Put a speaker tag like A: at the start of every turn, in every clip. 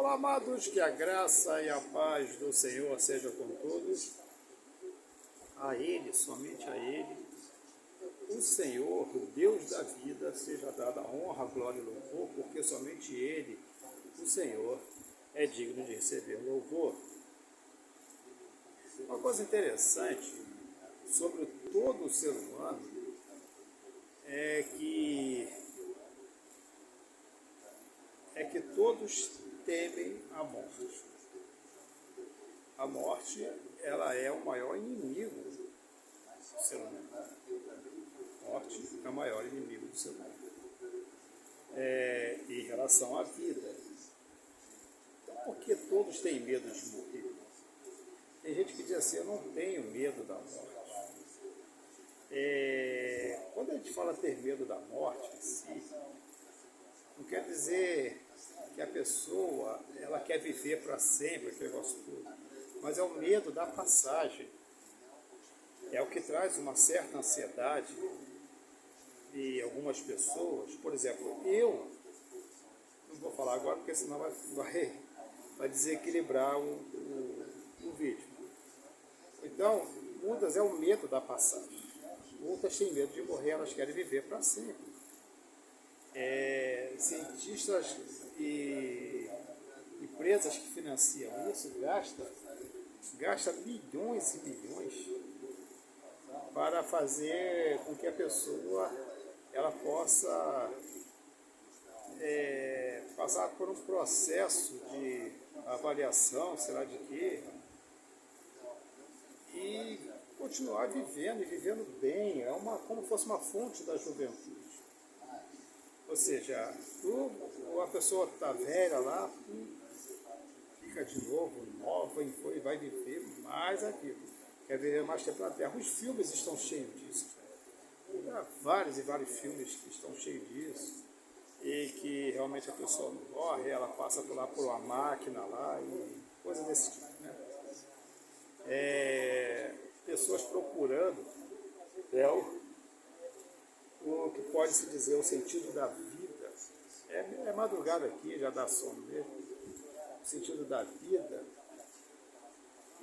A: Olá, amados, que a graça e a paz do Senhor seja com todos. A Ele, somente a Ele, o Senhor, o Deus da vida, seja dada a honra, a glória e louvor, porque somente Ele, o Senhor, é digno de receber louvor. Uma coisa interessante sobre todo o ser humano é que todos temem a morte. A morte, ela é o maior inimigo do ser humano. A morte é o maior inimigo do ser humano. Em relação à vida. Então, por que todos têm medo de morrer? Tem gente que diz assim, eu não tenho medo da morte. Quando a gente fala ter medo da morte em si, não quer dizer que a pessoa ela quer viver para sempre, aquele negócio todo, mas é o medo da passagem. É o que traz uma certa ansiedade de algumas pessoas. Por exemplo, eu não vou falar agora porque senão vai desequilibrar o vídeo. Então, muitas é o medo da passagem. Muitas têm medo de morrer, elas querem viver para sempre. Cientistas e empresas que financiam isso gasta bilhões e bilhões para fazer com que a pessoa ela possa passar por um processo de avaliação, será de quê, e continuar vivendo e vivendo bem, como fosse uma fonte da juventude. Ou seja, a pessoa que está velha lá, fica de novo, nova, e vai viver mais aquilo. Quer viver mais tempo na Terra. Os filmes estão cheios disso. Há vários e vários filmes que estão cheios disso. E que realmente a pessoa não morre, ela passa por uma máquina lá e coisas desse tipo. Né? Pessoas procurando o que pode se dizer o sentido da vida. É madrugada aqui, já dá sono mesmo. O sentido da vida.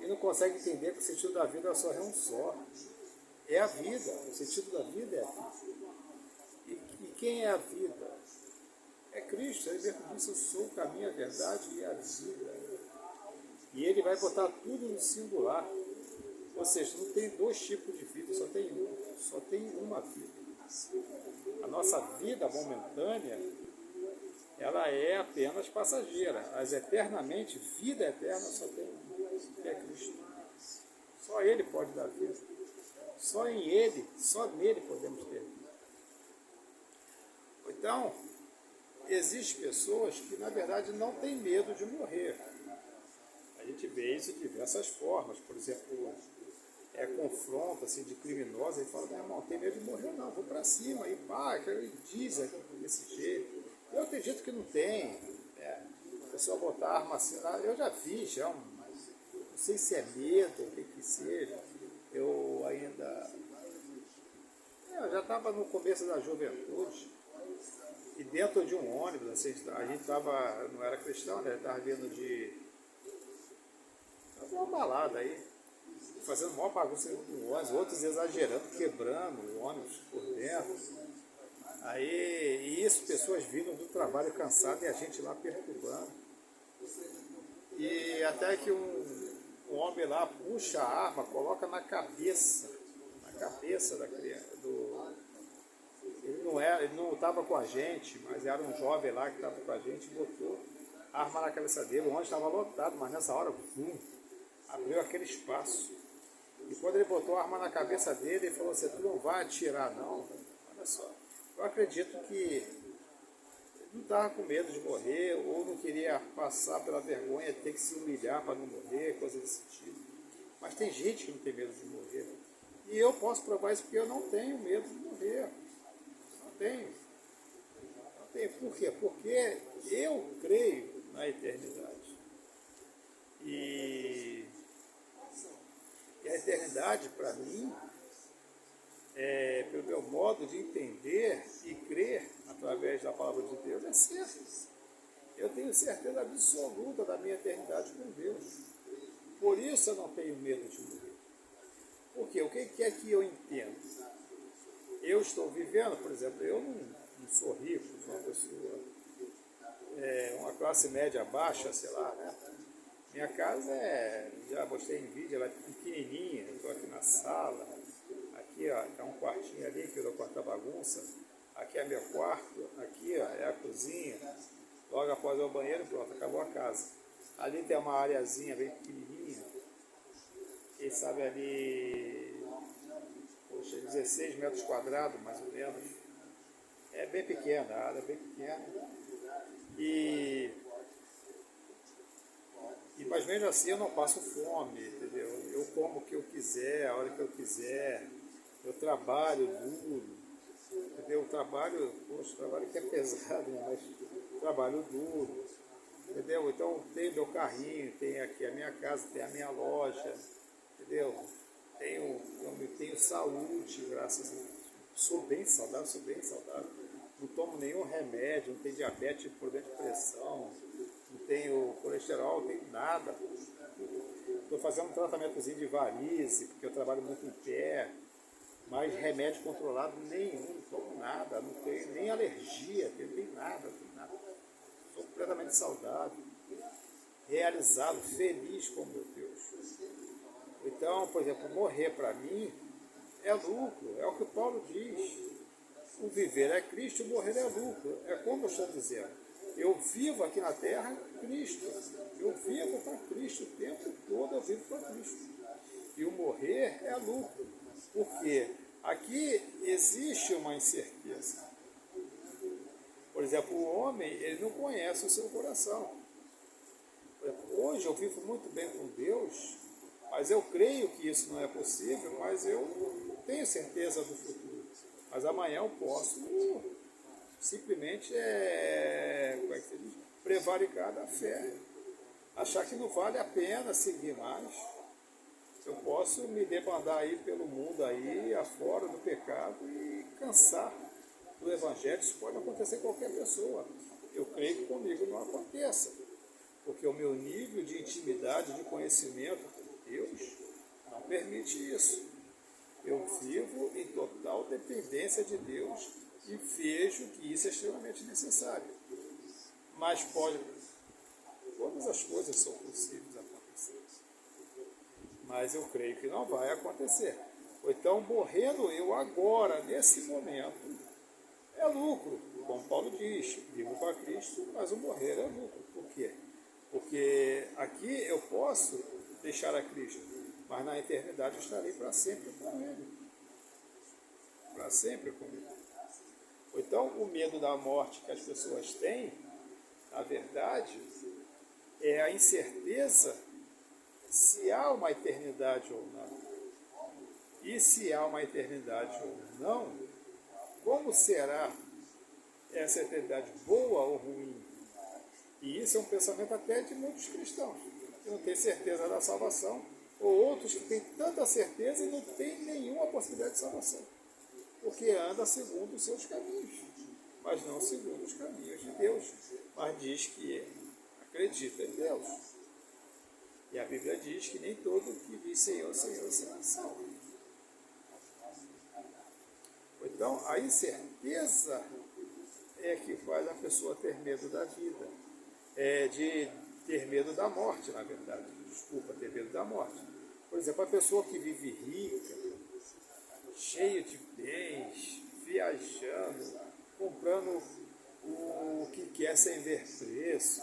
A: E não consegue entender que o sentido da vida só é um só. É a vida. O sentido da vida é a vida. E quem é a vida? É Cristo. Ele mesmo disse, eu sou o caminho, a verdade e a vida. E ele vai botar tudo no singular. Ou seja, não tem dois tipos de vida, só tem uma vida. A nossa vida momentânea, ela é apenas passageira. Mas eternamente, vida eterna só tem um, que é Cristo. Só Ele pode dar vida. Só em Ele, só nele podemos ter vida. Então, existem pessoas que, na verdade, não têm medo de morrer. A gente vê isso de diversas formas. Por exemplo, confronto assim, de criminosos, ele fala, meu irmão, tem medo de morrer não, vou para cima, e pá, ele diz desse jeito. Eu acredito que não tem. A pessoa botar arma assim lá, eu já fiz, não sei se é medo, o que seja. Eu já estava no começo da juventude, e dentro de um ônibus, assim, a gente não era cristão, né? Estava vindo uma balada aí, fazendo maior bagunça com o ônibus, outros exagerando, quebrando o ônibus por dentro. E isso, pessoas vindo do trabalho cansado e a gente lá perturbando. E até que um homem lá puxa a arma, coloca na cabeça da criança. Ele não estava com a gente, mas era um jovem lá que estava com a gente, botou a arma na cabeça dele. O ônibus estava lotado, mas nessa hora, abriu aquele espaço. E quando ele botou a arma na cabeça dele, ele falou assim, tu não vai atirar não. Olha só, eu acredito que ele não estava com medo de morrer, ou não queria passar pela vergonha de ter que se humilhar para não morrer, coisa desse tipo. Mas tem gente que não tem medo de morrer. E eu posso provar isso porque eu não tenho medo de morrer. Não tenho. Por quê? Porque eu creio na eternidade. E a eternidade, para mim, pelo meu modo de entender e crer através da palavra de Deus, é certo. Eu tenho certeza absoluta da minha eternidade com Deus. Por isso eu não tenho medo de morrer. Por quê? O que é que eu entendo? Eu estou vivendo, por exemplo, eu não sou rico, sou uma pessoa, uma classe média baixa, sei lá, né? Minha casa já mostrei em vídeo, ela é pequenininha, eu estou aqui na sala, aqui ó, é um quartinho ali, que é o quarto da bagunça, aqui é meu quarto, aqui ó, é a cozinha, logo após o banheiro, pronto, acabou a casa. Ali tem uma areazinha bem pequenininha, quem sabe ali, poxa, 16 metros quadrados, mais ou menos. É bem pequena, a área é bem pequena. Mas mesmo assim eu não passo fome, entendeu? Eu como o que eu quiser, a hora que eu quiser. Eu trabalho duro, entendeu? Eu trabalho, poxa, trabalho que é pesado, né? Mas trabalho duro, entendeu? Então tem meu carrinho, tem aqui a minha casa, tem a minha loja, entendeu? Tenho saúde, graças a Deus. Sou bem saudável. Não tomo nenhum remédio, não tenho diabetes, problema de pressão, não tenho colesterol, não tenho nada. Estou fazendo um tratamentozinho de varize, porque eu trabalho muito em pé, mas remédio controlado nenhum, não tomo nada, não tenho nem alergia, não tenho nada. Sou completamente saudável, realizado, feliz com meu Deus. Então, por exemplo, morrer para mim é lucro, é o que Paulo diz. O viver é Cristo, o morrer é lucro. É como eu estou dizendo. Eu vivo aqui na terra Cristo. Eu vivo para Cristo o tempo todo, eu vivo para Cristo. E o morrer é lucro. Porque aqui existe uma incerteza. Por exemplo, o homem, ele não conhece o seu coração. Por exemplo, hoje eu vivo muito bem com Deus, mas eu creio que isso não é possível, mas eu tenho certeza do futuro. Mas amanhã eu posso simplesmente como é que se diz? Prevaricar da fé. Achar que não vale a pena seguir mais. Eu posso me debandar aí pelo mundo aí, afora do pecado e cansar do Evangelho. Isso pode acontecer com qualquer pessoa. Eu creio que comigo não aconteça. Porque o meu nível de intimidade, de conhecimento com Deus não permite isso. Eu vivo em total dependência de Deus e vejo que isso é extremamente necessário. Mas todas as coisas são possíveis acontecer. Mas eu creio que não vai acontecer. Ou então, morrendo eu agora, nesse momento, é lucro. Como Paulo diz, vivo para Cristo, mas o morrer é lucro. Por quê? Porque aqui eu posso deixar a Cristo, mas na eternidade eu estarei para sempre com Ele. Para sempre com Ele. Então, o medo da morte que as pessoas têm, na verdade, é a incerteza se há uma eternidade ou não. E se há uma eternidade ou não, como será essa eternidade, boa ou ruim? E isso é um pensamento até de muitos cristãos, que não têm certeza da salvação, ou outros que têm tanta certeza e não têm nenhuma possibilidade de salvação, porque anda segundo os seus caminhos, mas não segundo os caminhos de Deus, mas diz que acredita em Deus. E a Bíblia diz que nem todo que diz Senhor, Senhor, será salvo. Então, a incerteza é que faz a pessoa ter medo da vida, de ter medo da morte, na verdade. Desculpa, ter medo da morte. Por exemplo, a pessoa que vive rica, cheia de bens, viajando, comprando o que quer sem ver preço.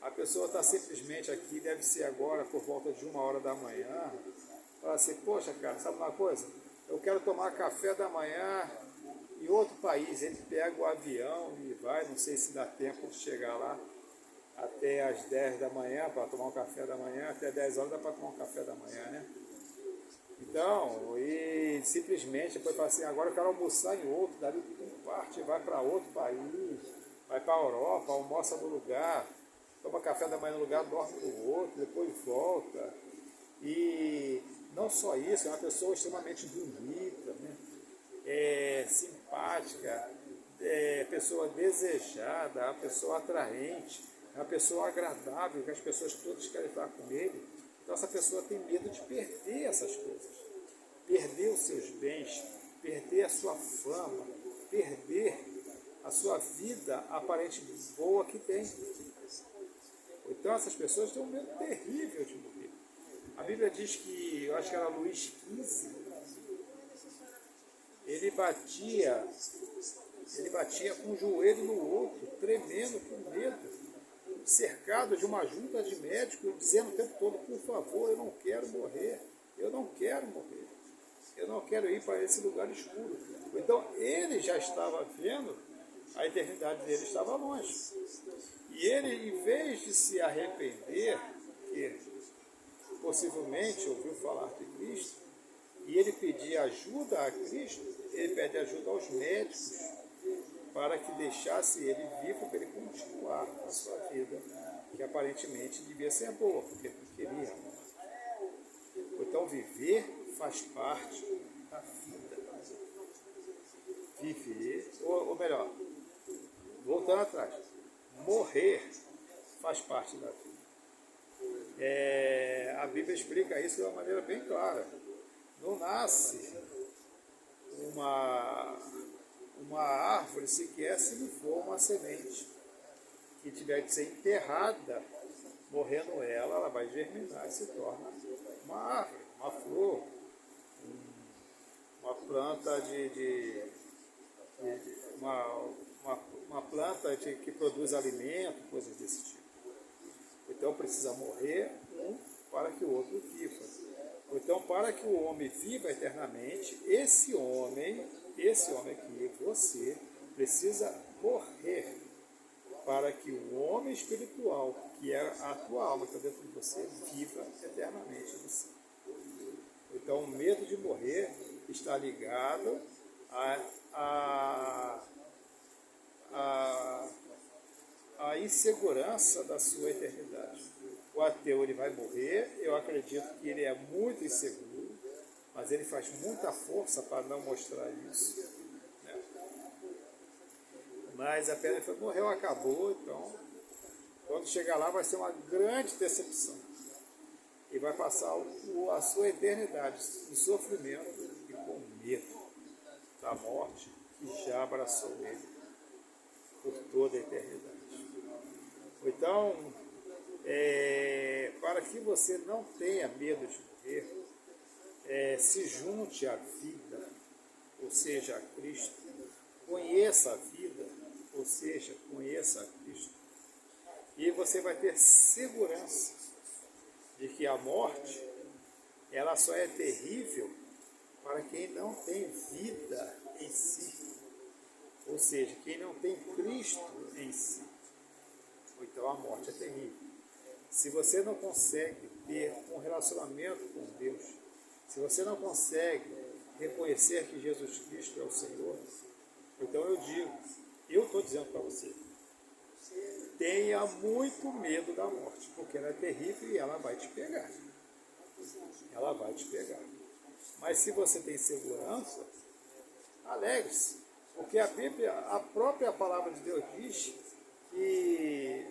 A: A pessoa está simplesmente aqui, deve ser agora, por volta de 1h da manhã. Fala assim, poxa, cara, sabe uma coisa? Eu quero tomar café da manhã em outro país. Ele pega o avião e vai, não sei se dá tempo de chegar lá até às 10 da manhã para tomar um café da manhã, até 10 horas dá para tomar um café da manhã, né? Então, e simplesmente depois fala assim, agora eu quero almoçar em outro, dali parte, vai para outro país, vai para a Europa, almoça no lugar, toma café da manhã no lugar, dorme no outro, depois volta. E não só isso, é uma pessoa extremamente bonita, né? Simpática, pessoa desejada, uma pessoa atraente. é uma pessoa agradável, que as pessoas todas querem estar com ele. Então essa pessoa tem medo de perder essas coisas, perder os seus bens, perder a sua fama, perder a sua vida aparentemente boa que tem. Então essas pessoas têm um medo terrível de morrer. A Bíblia diz que, eu acho que era Luís XV, ele batia com o joelho no outro, tremendo com medo, cercado de uma junta de médicos, dizendo o tempo todo, por favor, eu não quero morrer, eu não quero morrer, eu não quero ir para esse lugar escuro. Então ele já estava vendo, a eternidade dele estava longe. E ele, em vez de se arrepender, que possivelmente ouviu falar de Cristo, e ele pedir ajuda a Cristo, ele pede ajuda aos médicos para que deixasse ele vivo, para ele continuar a sua vida, que aparentemente devia ser boa, porque ele não queria. Então viver faz parte da vida. Viver, ou melhor, voltando atrás, morrer faz parte da vida. A Bíblia explica isso de uma maneira bem clara. Não nasce uma árvore sequer se não for uma semente que tiver que ser enterrada. Morrendo ela vai germinar e se torna uma árvore, uma flor, uma planta uma planta que produz alimento, coisas desse tipo. Então precisa morrer um para que o outro viva. Então, para que o homem viva eternamente, esse homem aqui, você, precisa morrer para que o homem espiritual, que é a tua alma que está dentro de você, viva eternamente em você. Então, o medo de morrer está ligado à insegurança da sua eternidade. O ateu, ele vai morrer, eu acredito que ele é muito inseguro, mas ele faz muita força para não mostrar isso, né? Mas a pedra foi, morreu, acabou, então quando chegar lá vai ser uma grande decepção. E vai passar a sua eternidade em sofrimento e com medo da morte que já abraçou ele por toda a eternidade. Então, para que você não tenha medo de morrer, se junte à vida, ou seja, a Cristo. Conheça a vida, ou seja, conheça a Cristo. E você vai ter segurança de que a morte, ela só é terrível para quem não tem vida em si. Ou seja, quem não tem Cristo em si. Então a morte é terrível. Se você não consegue ter um relacionamento com Deus, se você não consegue reconhecer que Jesus Cristo é o Senhor, então eu estou dizendo para você, tenha muito medo da morte, porque ela é terrível e ela vai te pegar. Ela vai te pegar. Mas se você tem segurança, alegre-se, porque a Bíblia, a própria palavra de Deus diz que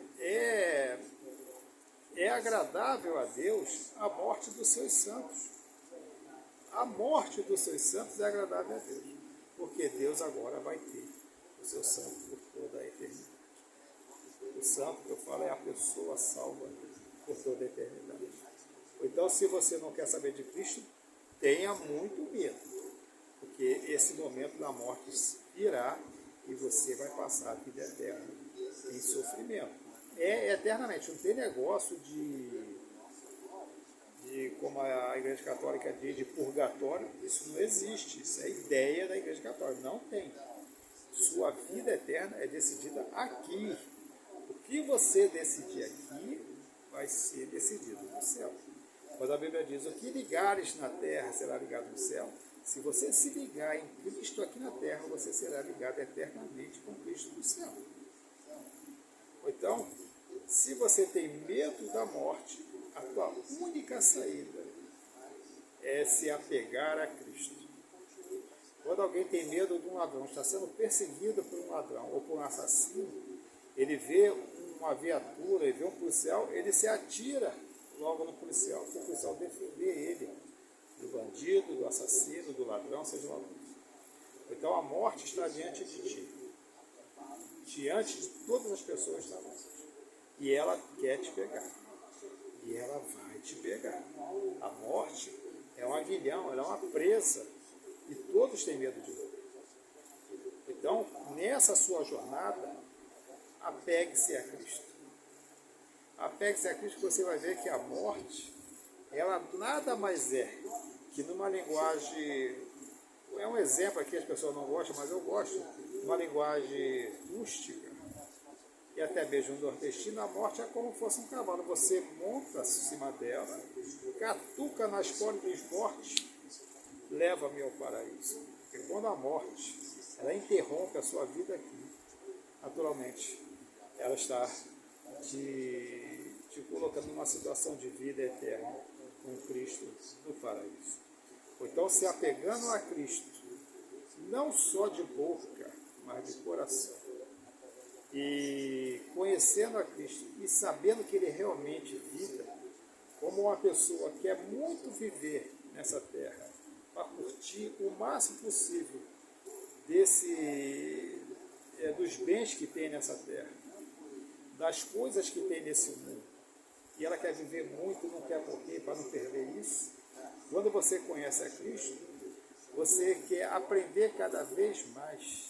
A: é agradável a Deus a morte dos seus santos. A morte dos seus santos é agradável a Deus, porque Deus agora vai ter o seu santo por toda a eternidade. O santo que eu falo é a pessoa salva por toda a eternidade. Então, se você não quer saber de Cristo, tenha muito medo, porque esse momento da morte virá e você vai passar a vida eterna em sofrimento. Eternamente, não tem negócio de como a Igreja Católica diz, de purgatório. Isso não existe, isso é ideia da Igreja Católica, não tem. Sua vida eterna é decidida aqui. O que você decidir aqui vai ser decidido no céu. Quando a Bíblia diz, o que ligares na terra será ligado no céu, se você se ligar em Cristo aqui na terra, você será ligado eternamente com Cristo no céu. Então, se você tem medo da morte, a tua única saída é se apegar a Cristo. Quando alguém tem medo de um ladrão, está sendo perseguido por um ladrão ou por um assassino, ele vê uma viatura e vê um policial, ele se atira logo no policial, para o policial defender ele do bandido, do assassino, do ladrão, seja lá o que for. Então a morte está diante de ti, diante de todas as pessoas da morte. E ela quer te pegar. E ela vai te pegar. A morte é um aguilhão, ela é uma presa. E todos têm medo de morrer. Então, nessa sua jornada, apegue-se a Cristo. Apegue-se a Cristo, que você vai ver que a morte, ela nada mais é que numa linguagem, é um exemplo aqui, as pessoas não gostam, mas eu gosto, uma linguagem rústica, e até mesmo nordestina, a morte é como se fosse um cavalo. Você monta em cima dela, catuca nas cordas morte, leva-me ao paraíso. Porque quando a morte, ela interrompe a sua vida aqui, naturalmente, ela está te colocando numa situação de vida eterna com Cristo no paraíso. Então, se apegando a Cristo, não só de boca, mas de coração, e conhecendo a Cristo e sabendo que Ele é realmente vida, como uma pessoa que quer muito viver nessa terra, para curtir o máximo possível dos bens que tem nessa terra, das coisas que tem nesse mundo, e ela quer viver muito, não quer morrer para não perder isso. Quando você conhece a Cristo, você quer aprender cada vez mais,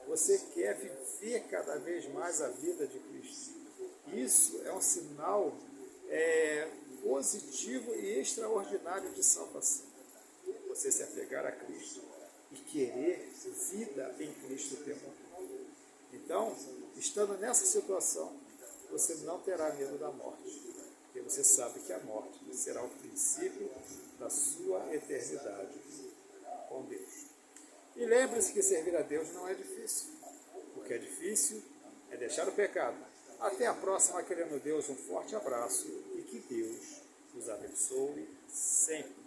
A: você quer viver cada vez mais a vida de Cristo. Isso é um sinal positivo e extraordinário de salvação. Você se apegar a Cristo e querer vida em Cristo o tempo todo. Então, estando nessa situação, você não terá medo da morte, porque você sabe que a morte será o princípio da sua eternidade com Deus. E lembre-se que servir a Deus não é difícil. O que é difícil é deixar o pecado. Até a próxima, querendo Deus, um forte abraço e que Deus os abençoe sempre.